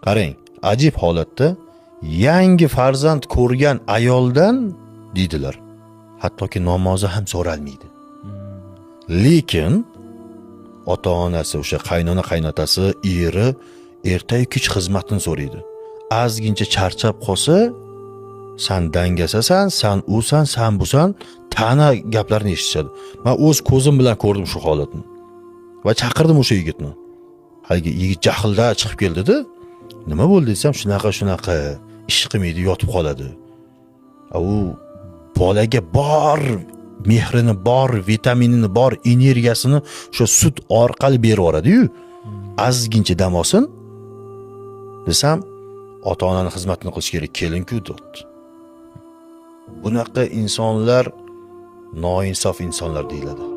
Qarang, ajib holatda yangi farzand ko'rgan ayoldan deydilar, hattoki namozi ham so'ralmaydi. Lekin ota-onasi, o'sha qaynona qaynotasi, eri ertayu kech xizmatini so'raydi. Azgincha charchab qolsa, san dangasasan, san usan, san busan, ta'na gaplarni eshitishadi. Men o'z ko'zim bilan ko'rdim shu holatni. Va chaqirdim o'sha yigitni. Haligi yigit jahlda chiqib keldi-da. Nima bo'ldi desam, shunaqa ish qilmaydi, yotib qoladi. U bolaga bor mehrini, bor vitaminini, bor energiyasini shu sut orqali berib yoradi-yu. Azgincha dam olsin desam, ota-onaning xizmatini qilish kerak, kelin-ku debdi. Bunaqa insonlar noinsof insonlar deyiladi.